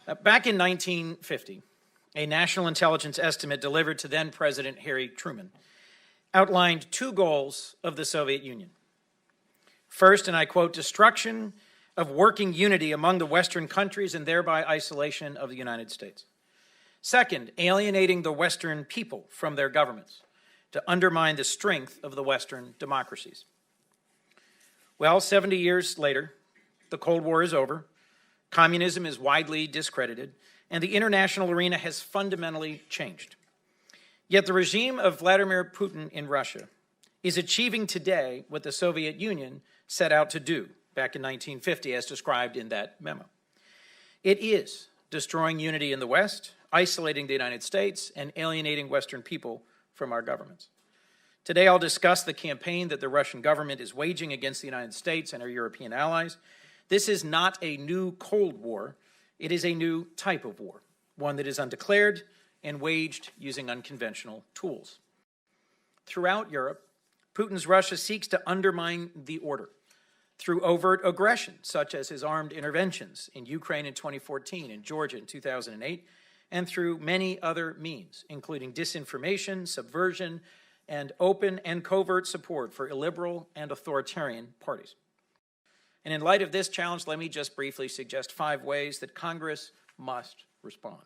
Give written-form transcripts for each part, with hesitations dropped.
Back in 1950, a national intelligence estimate delivered to then-President Harry Truman outlined two goals of the Soviet Union. First, and I quote, destruction of working unity among the Western countries and thereby isolation of the United States. Second, alienating the Western people from their governments to undermine the strength of the Western democracies. Well, 70 years later, the Cold War is over, communism is widely discredited, and the international arena has fundamentally changed. Yet the regime of Vladimir Putin in Russia is achieving today what the Soviet Union set out to do back in 1950, as described in that memo. It is destroying unity in the West, isolating the United States, and alienating Western people from our governments. Today, I'll discuss the campaign that the Russian government is waging against the United States and our European allies. This is not a new Cold War. It is a new type of war, one that is undeclared and waged using unconventional tools. Throughout Europe, Putin's Russia seeks to undermine the order through overt aggression, such as his armed interventions in Ukraine in 2014 and Georgia in 2008, and through many other means, including disinformation, subversion, and open and covert support for illiberal and authoritarian parties. And in light of this challenge, let me just briefly suggest 5 ways that Congress must respond.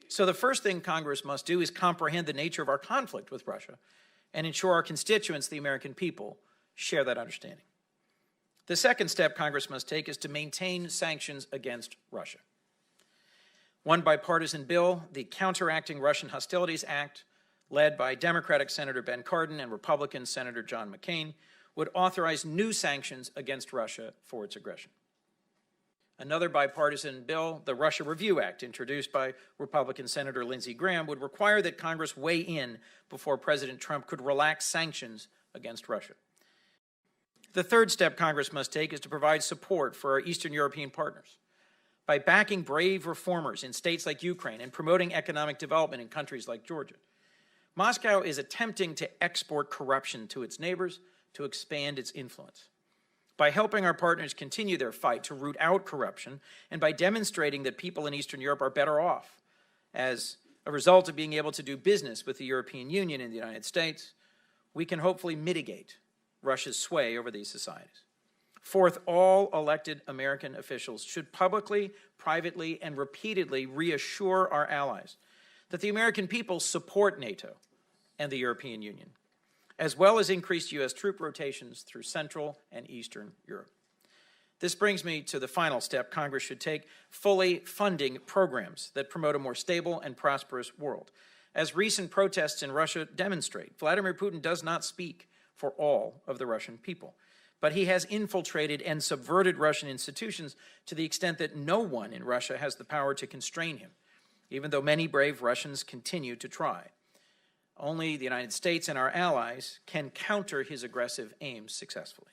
So the first thing Congress must do is comprehend the nature of our conflict with Russia and ensure our constituents, the American people, share that understanding. The second step Congress must take is to maintain sanctions against Russia. One bipartisan bill, the Counteracting Russian Hostilities Act, led by Democratic Senator Ben Cardin and Republican Senator John McCain, would authorize new sanctions against Russia for its aggression. Another bipartisan bill, the Russia Review Act, introduced by Republican Senator Lindsey Graham, would require that Congress weigh in before President Trump could relax sanctions against Russia. The third step Congress must take is to provide support for our Eastern European partners by backing brave reformers in states like Ukraine and promoting economic development in countries like Georgia. Moscow is attempting to export corruption to its neighbors to expand its influence. By helping our partners continue their fight to root out corruption and by demonstrating that people in Eastern Europe are better off as a result of being able to do business with the European Union and the United States, we can hopefully mitigate Russia's sway over these societies. Fourth, all elected American officials should publicly, privately, and repeatedly reassure our allies that the American people support NATO and the European Union, as well as increased U.S. troop rotations through Central and Eastern Europe. This brings me to the final step Congress should take, fully funding programs that promote a more stable and prosperous world. As recent protests in Russia demonstrate, Vladimir Putin does not speak for all of the Russian people, but he has infiltrated and subverted Russian institutions to the extent that no one in Russia has the power to constrain him, even though many brave Russians continue to try. Only the United States and our allies can counter his aggressive aims successfully.